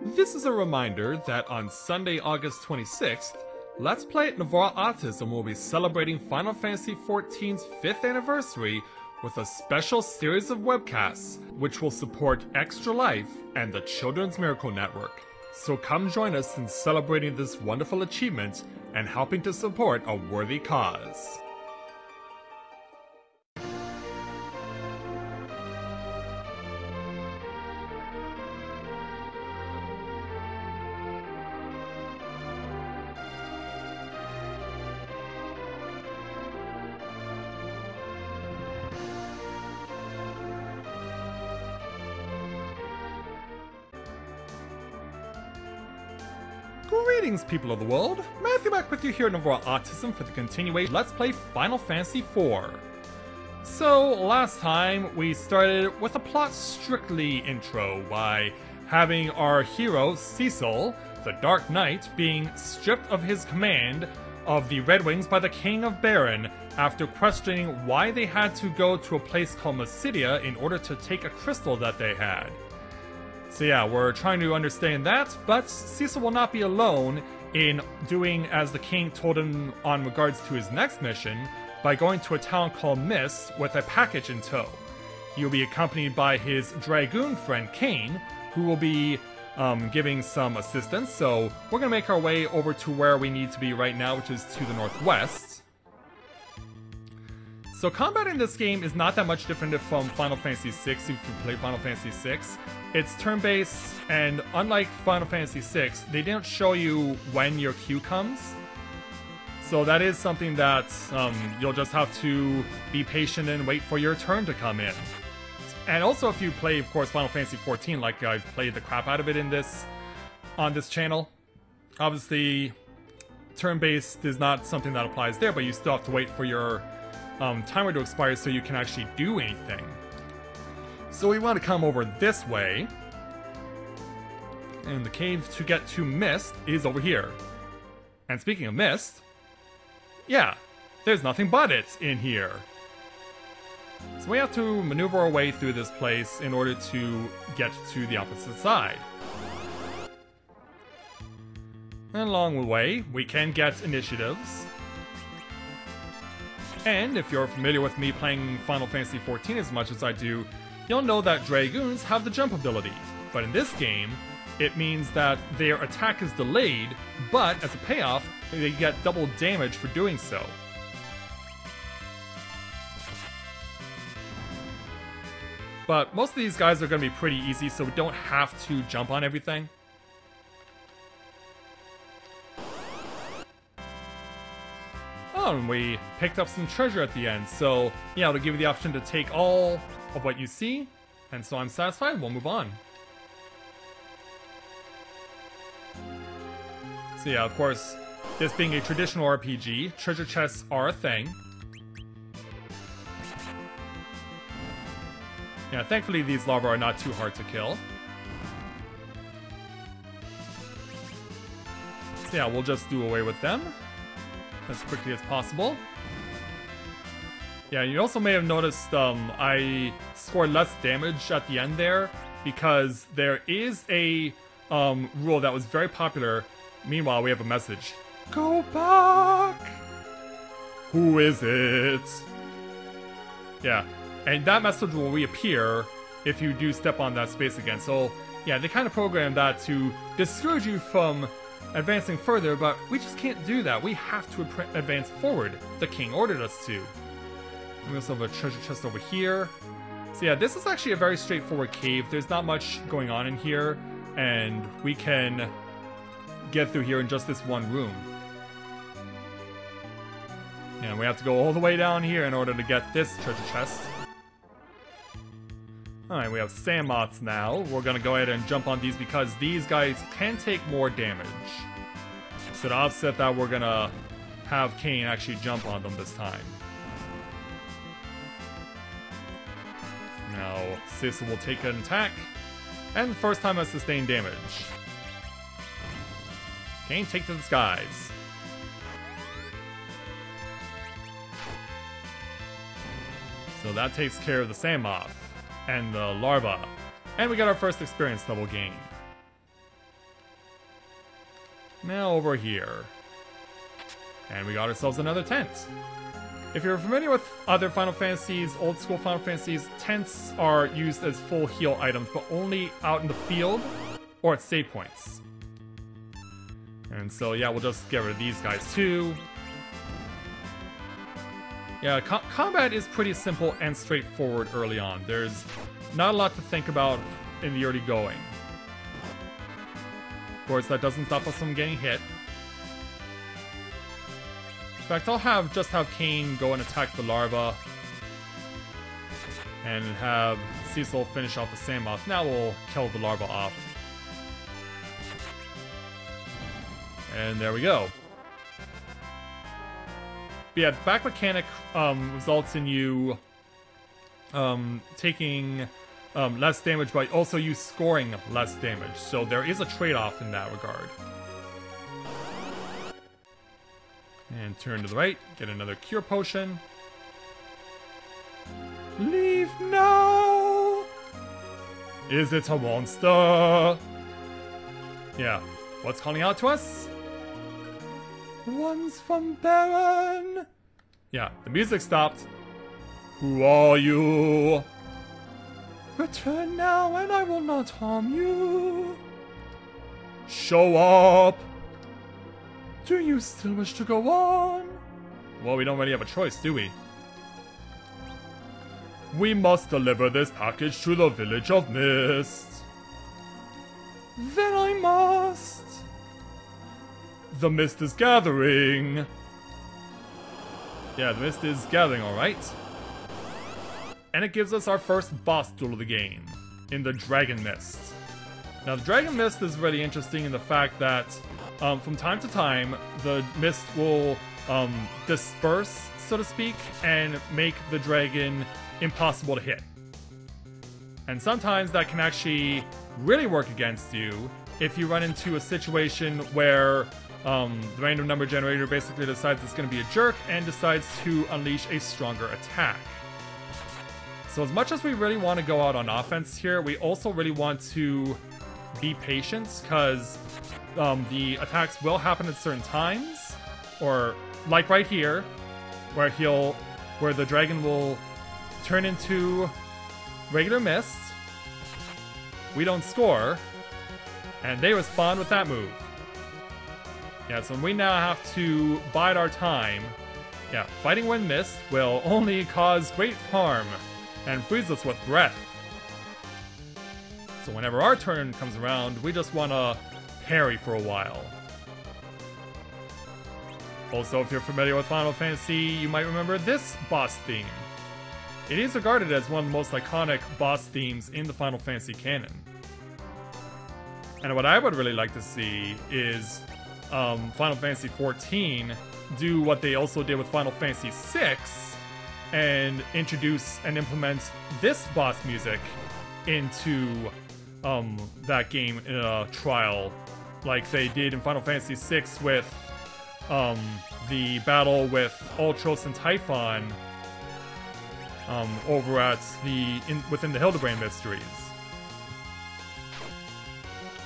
This is a reminder that on Sunday, August 26th, Let's Play at Novara Autism will be celebrating Final Fantasy XIV's 5th anniversary with a special series of webcasts, which will support Extra Life and the Children's Miracle Network. So come join us in celebrating this wonderful achievement and helping to support a worthy cause. Greetings, people of the world! Matthew back with you here at Novara Autism for the continuation Let's Play Final Fantasy IV. So, last time we started with a plot strictly intro by having our hero, Cecil, the Dark Knight, being stripped of his command of the Red Wings by the King of Baron after questioning why they had to go to a place called Mysidia in order to take a crystal that they had. So yeah, we're trying to understand that, but Cecil will not be alone in doing as the king told him on regards to his next mission by going to a town called Mist with a package in tow. He'll be accompanied by his dragoon friend Kain, who will be giving some assistance, so we're going to make our way over to where we need to be right now, which is to the northwest. So combat in this game is not that much different from Final Fantasy VI if you play Final Fantasy VI. It's turn-based, and unlike Final Fantasy VI, they didn't show you when your queue comes. So that is something that you'll just have to be patient and wait for your turn to come in. And also if you play, of course, Final Fantasy XIV, like I've played the crap out of it on this channel, obviously turn-based is not something that applies there, but you still have to wait for your timer to expire so you can actually do anything. So we want to come over this way, and the cave to get to Mist is over here. And speaking of Mist, yeah, there's nothing but it in here. So we have to maneuver our way through this place in order to get to the opposite side. And along the way, we can get initiatives. And if you're familiar with me playing Final Fantasy XIV as much as I do, you'll know that Dragoons have the jump ability. But in this game, it means that their attack is delayed, but as a payoff, they get double damage for doing so. But most of these guys are going to be pretty easy, so we don't have to jump on everything. Oh, and we picked up some treasure at the end, so yeah, it'll give you the option to take all of what you see, and so I'm satisfied. We'll move on. So yeah, of course, this being a traditional RPG, treasure chests are a thing. Yeah, thankfully these larvae are not too hard to kill. So yeah, we'll just do away with them as quickly as possible. Yeah, you also may have noticed I scored less damage at the end there because there is a rule that was very popular. Meanwhile, we have a message. Go back! Who is it? Yeah, and that message will reappear if you do step on that space again. So yeah, they kind of programmed that to discourage you from advancing further, but we just can't do that. We have to advance forward. The king ordered us to. We also have a treasure chest over here. So yeah, this is actually a very straightforward cave. There's not much going on in here, and we can get through here in just this one room. And we have to go all the way down here in order to get this treasure chest. Alright, we have sand moths now. We're gonna go ahead and jump on these because these guys can take more damage. So to offset that, we're gonna have Kain actually jump on them this time. Now, Cecil will take an attack, and the first time I sustain damage. Kain, take to the skies. So that takes care of the sand moth and the larva. And we got our first experience level gain. Now over here. And we got ourselves another tent. If you're familiar with other Final Fantasies, old school Final Fantasies, tents are used as full heal items, but only out in the field or at save points. And so yeah, we'll just get rid of these guys too. Yeah, combat is pretty simple and straightforward early on. There's not a lot to think about in the early going. Of course, that doesn't stop us from getting hit. In fact, I'll just have Kain go and attack the larva. And have Cecil finish off the Sandmoth. Now we'll kill the larva off. And there we go. But yeah, the back mechanic results in you taking less damage, but also you scoring less damage. So there is a trade-off in that regard. And turn to the right, get another cure potion. Leave now! Is it a monster? Yeah, what's calling out to us? One's from Baron. Yeah, the music stopped. Who are you? Return now and I will not harm you. Show up. Do you still wish to go on? Well, we don't really have a choice, do we? We must deliver this package to the Village of Mist. Then I must. The mist is gathering. Yeah, the mist is gathering, alright. And it gives us our first boss duel of the game, in the Dragon Mist. Now, the Dragon Mist is really interesting in the fact that, from time to time, the mist will disperse, so to speak, and make the dragon impossible to hit. And sometimes that can actually really work against you if you run into a situation where the random number generator basically decides it's going to be a jerk and decides to unleash a stronger attack. So as much as we really want to go out on offense here, we also really want to be patient, because the attacks will happen at certain times, or like right here, where the dragon will turn into regular mist. We don't score, and they respond with that move. Yeah, so we now have to bide our time. Yeah, fighting when mist will only cause great harm and freeze us with breath. So whenever our turn comes around, we just want to parry for a while. Also, if you're familiar with Final Fantasy, you might remember this boss theme. It is regarded as one of the most iconic boss themes in the Final Fantasy canon. And what I would really like to see is Final Fantasy XIV do what they also did with Final Fantasy VI and introduce and implement this boss music into that game in a trial, like they did in Final Fantasy VI with the battle with Ultros and Typhon over at within the Hildebrand Mysteries.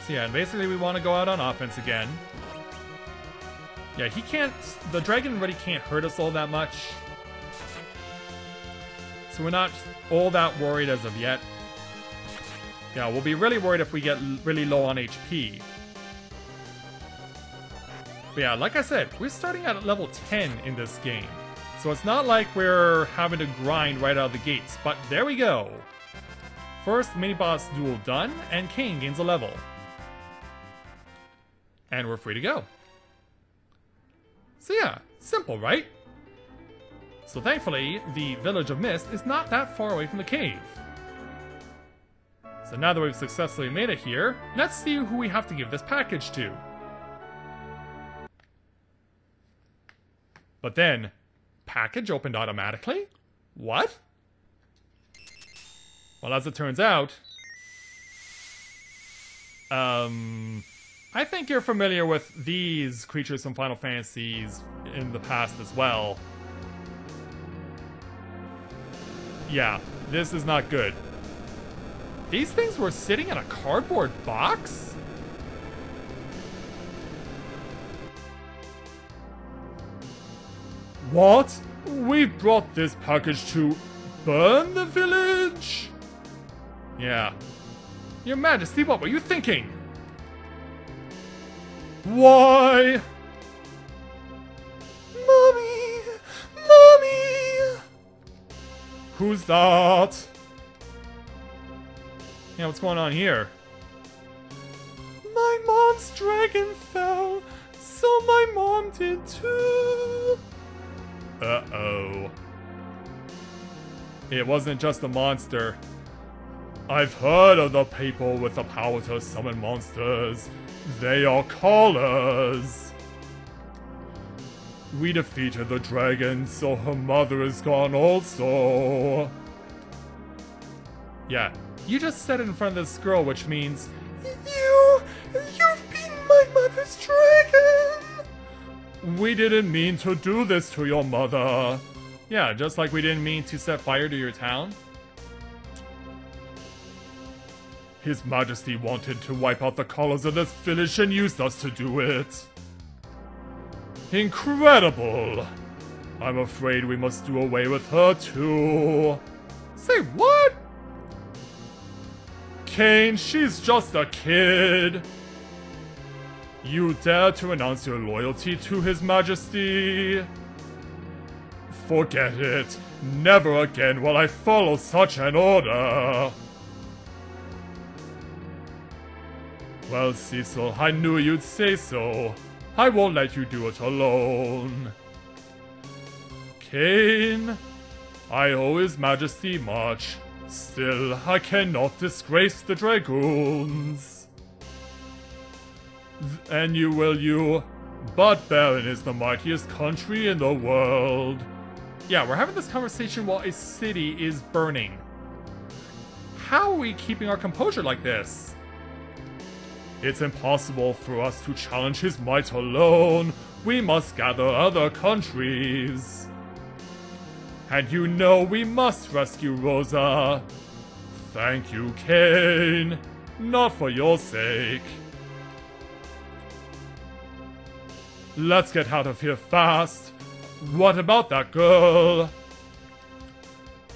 So yeah, and basically we want to go out on offense again. Yeah, the dragon really can't hurt us all that much. So we're not all that worried as of yet. Yeah, we'll be really worried if we get really low on HP. But yeah, like I said, we're starting at level 10 in this game. So it's not like we're having to grind right out of the gates, but there we go. First mini-boss duel done, and Kain gains a level. And we're free to go. So yeah, simple, right? So thankfully, the Village of Mist is not that far away from the cave. So now that we've successfully made it here, let's see who we have to give this package to. But then, package opened automatically? What? Well, as it turns out, I think you're familiar with these creatures from Final Fantasies in the past as well. Yeah, this is not good. These things were sitting in a cardboard box? What? We brought this package to burn the village? Yeah. Your Majesty, what were you thinking? Why? Mommy! Mommy! Who's that? Yeah, what's going on here? My mom's dragon fell, so my mom did too. Uh-oh. It wasn't just a monster. I've heard of the people with the power to summon monsters. They are callers. We defeated the dragon, so her mother is gone also. Yeah, you just said it in front of this girl, which means you've beaten my mother's dragon. We didn't mean to do this to your mother. Yeah, just like we didn't mean to set fire to your town. His Majesty wanted to wipe out the callers of this village and used us to do it. Incredible! I'm afraid we must do away with her too. Say what? Cain, she's just a kid. You dare to announce your loyalty to His Majesty? Forget it. Never again will I follow such an order. Well, Cecil, I knew you'd say so. I won't let you do it alone. Cain, I owe His Majesty much. Still, I cannot disgrace the Dragoons. And you will you. But Baron is the mightiest country in the world. Yeah, we're having this conversation while a city is burning. How are we keeping our composure like this? It's impossible for us to challenge his might alone. We must gather other countries. And you know we must rescue Rosa. Thank you, Cain. Not for your sake. Let's get out of here fast. What about that girl?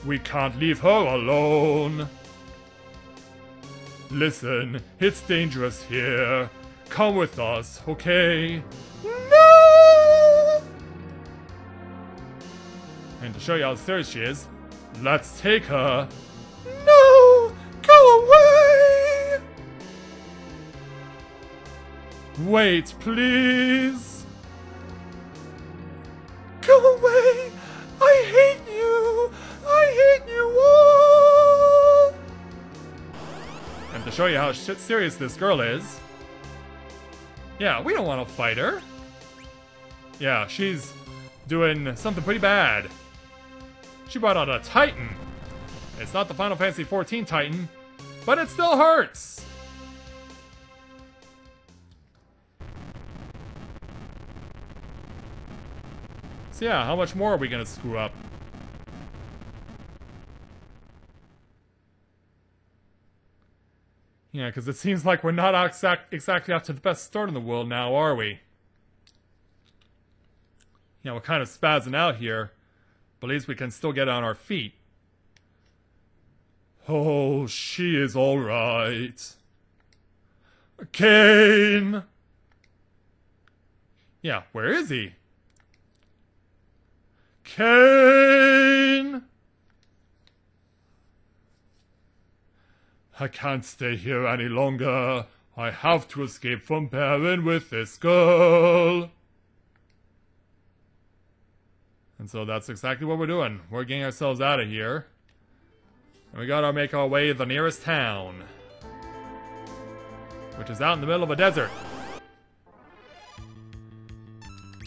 We can't leave her alone. Listen, it's dangerous here. Come with us, okay? No! And to show you how serious she is, let's take her. No! Go away! Wait, please. Go away! I hate you! I hate you all! And to show you how serious this girl is, yeah, we don't want to fight her. Yeah, she's doing something pretty bad. She brought out a Titan. It's not the Final Fantasy XIV Titan, but it still hurts. So yeah, how much more are we gonna screw up? Yeah, because it seems like we're not exactly off to the best start in the world now, are we? Yeah, we're kind of spazzing out here, but at least we can still get on our feet. Oh, she is alright. Cain! Yeah, where is he? Cain! I can't stay here any longer. I have to escape from Baron with this girl. And so that's exactly what we're doing. We're getting ourselves out of here. And we gotta make our way to the nearest town, which is out in the middle of a desert.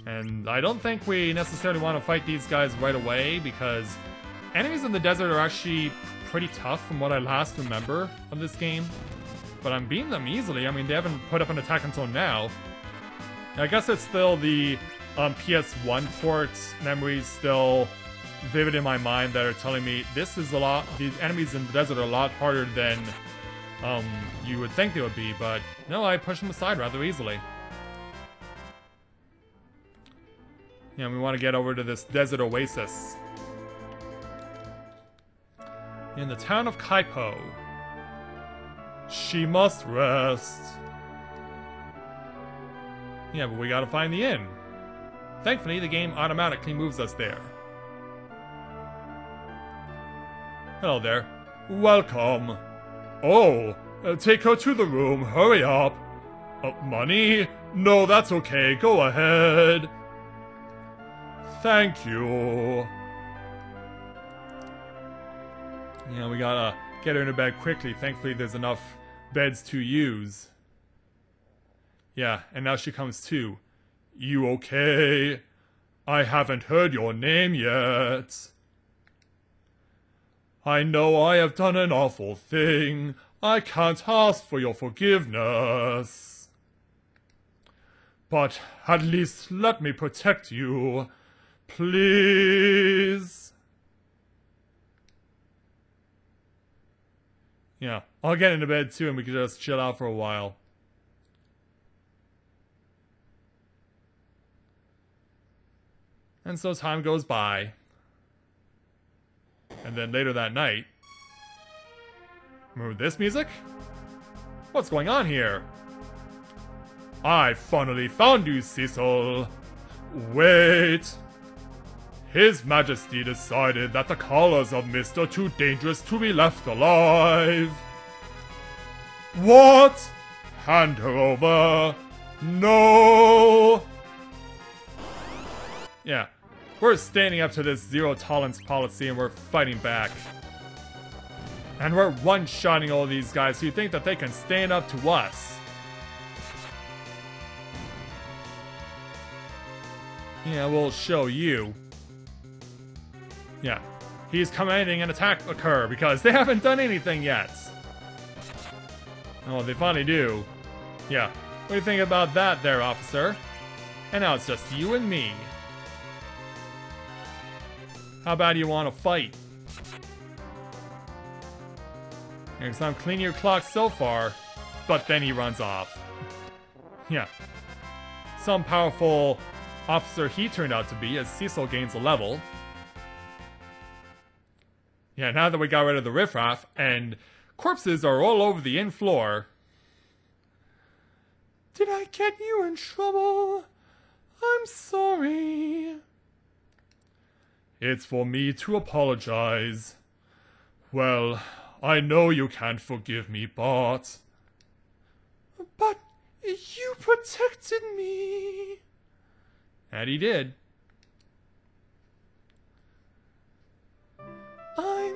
And I don't think we necessarily want to fight these guys right away, because enemies in the desert are actually pretty tough from what I last remember of this game. But I'm beating them easily. I mean, they haven't put up an attack until now. I guess it's still the PS1 ports memories still vivid in my mind that are telling me this is a lot, the enemies in the desert are a lot harder than you would think they would be, but no, I push them aside rather easily. Yeah, we want to get over to this desert oasis. In the town of Kaipo. She must rest. Yeah, but we gotta find the inn. Thankfully, the game automatically moves us there. Hello there. Welcome. Oh, take her to the room. Hurry up. Money? No, that's okay. Go ahead. Thank you. Yeah, we gotta get her into bed quickly. Thankfully, there's enough beds to use. Yeah, and now she comes to. You okay? I haven't heard your name yet. I know I have done an awful thing. I can't ask for your forgiveness. But at least let me protect you. Please. Yeah, I'll get into bed too and we can just chill out for a while. And so time goes by. And then later that night... Remember this music? What's going on here? I finally found you, Cecil. Wait. His Majesty decided that the collars of Mist are too dangerous to be left alive. What? Hand her over. No. Yeah. We're standing up to this zero-tolerance policy and we're fighting back. And we're one-shotting all these guys who think that they can stand up to us. Yeah, we'll show you. Yeah. He's commanding an attack occur because they haven't done anything yet. Oh, they finally do. Yeah. What do you think about that there, officer? And now it's just you and me. How bad do you want to fight? Because I'm cleaning your clock so far, but then he runs off. Yeah. Some powerful officer he turned out to be as Cecil gains a level. Yeah, now that we got rid of the riffraff and corpses are all over the inn floor. Did I get you in trouble? I'm sorry. It's for me to apologize. Well, I know you can't forgive me, but... But you protected me. And he did. I'm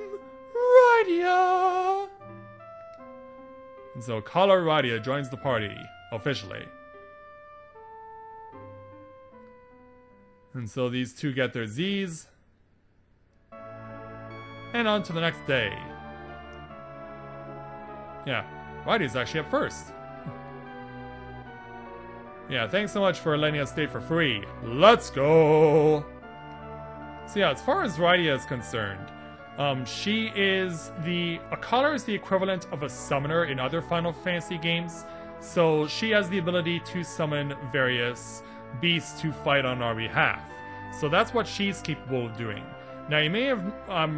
Rydia. And so Caller Rydia joins the party, officially. And so these two get their Z's. And on to the next day. Yeah, Rydia's actually up first. Yeah, thanks so much for letting us stay for free. Let's go! So yeah, as far as Rydia is concerned, she is a caller is the equivalent of a summoner in other Final Fantasy games. So she has the ability to summon various beasts to fight on our behalf. So that's what she's capable of doing. Now you may have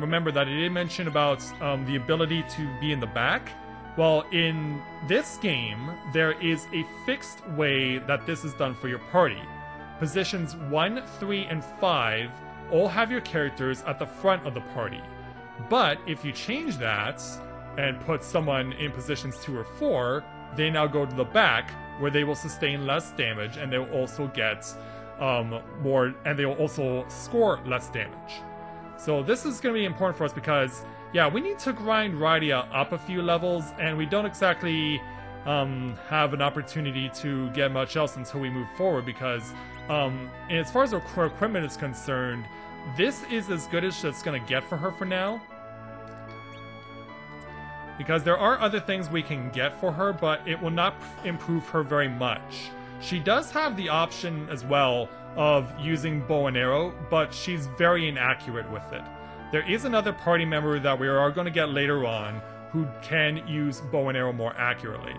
remembered that I did mention about the ability to be in the back. Well, in this game, there is a fixed way that this is done for your party. Positions 1, 3, and 5 all have your characters at the front of the party. But if you change that and put someone in positions 2 or 4, they now go to the back where they will sustain less damage and they will also get more, and they will also score less damage. So this is going to be important for us because, yeah, we need to grind Rydia up a few levels, and we don't exactly have an opportunity to get much else until we move forward because, as far as her equipment is concerned, this is as good as it's going to get for her for now. Because there are other things we can get for her, but it will not improve her very much. She does have the option as well of using bow and arrow, but she's very inaccurate with it. There is another party member that we are going to get later on who can use bow and arrow more accurately.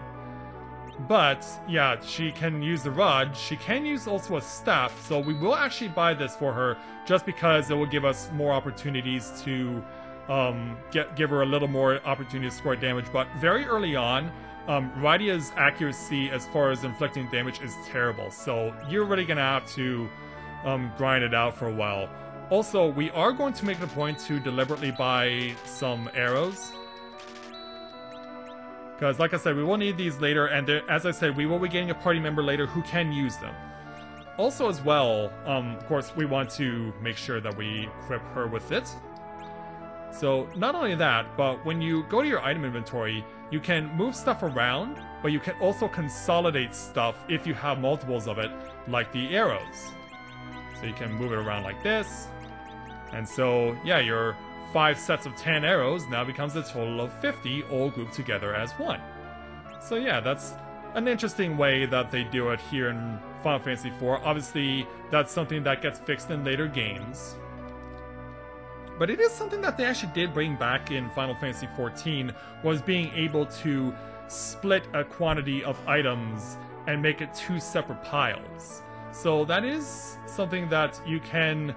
But yeah, she can use the rod. She can use also a staff, so we will actually buy this for her just because it will give us more opportunities to give her a little more opportunity to score damage. But very early on, Rydia's accuracy as far as inflicting damage is terrible, so you're really gonna have to grind it out for a while. Also, we are going to make it a point to deliberately buy some arrows, because like I said, we will need these later, and as I said, we will be getting a party member later who can use them. Also as well, of course, we want to make sure that we equip her with it. So not only that, but when you go to your item inventory, you can move stuff around, but you can also consolidate stuff if you have multiples of it, like the arrows. So you can move it around like this. And so, yeah, your 5 sets of 10 arrows now becomes a total of 50, all grouped together as one. So yeah, that's an interesting way that they do it here in Final Fantasy IV. Obviously, that's something that gets fixed in later games. But it is something that they actually did bring back in Final Fantasy XIV, was being able to split a quantity of items and make it 2 separate piles. So that is something that you can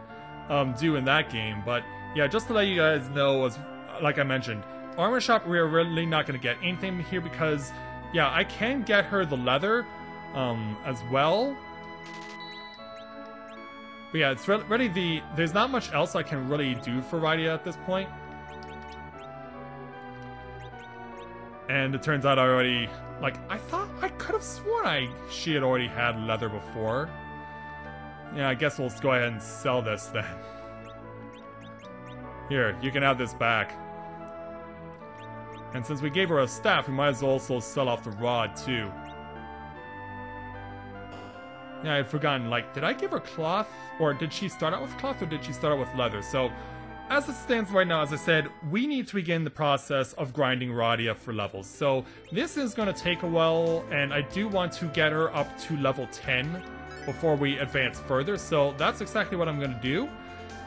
do in that game. But yeah, just to let you guys know, as like I mentioned, Armor Shop, we're really not going to get anything here because, yeah, I can get her the leather as well. But yeah, it's really there's not much else I can really do for Rydia at this point. And it turns out I already, like, I thought I could have sworn she had already had leather before. Yeah, I guess we'll go ahead and sell this then. Here, you can have this back. And since we gave her a staff, we might as well also sell off the rod too. Yeah, I had forgotten, like, did I give her cloth? Or did she start out with cloth, or did she start out with leather? So, as it stands right now, as I said, we need to begin the process of grinding Rydia for levels. So, this is going to take a while, and I do want to get her up to level 10 before we advance further. So, that's exactly what I'm going to do.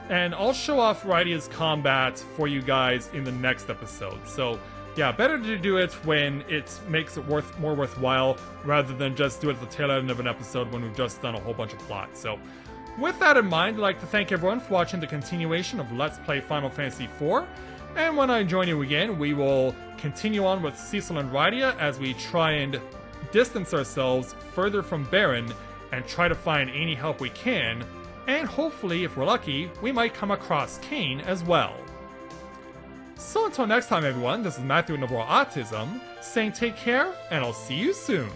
And I'll show off Rydia's combat for you guys in the next episode. So, yeah, better to do it when it makes it more worthwhile, rather than just do it at the tail end of an episode when we've just done a whole bunch of plot. So, with that in mind, I'd like to thank everyone for watching the continuation of Let's Play Final Fantasy IV. And when I join you again, we will continue on with Cecil and Rydia as we try and distance ourselves further from Baron and try to find any help we can. And hopefully, if we're lucky, we might come across Kain as well. So until next time everyone, this is Matthew Navarro Autism, saying take care, and I'll see you soon.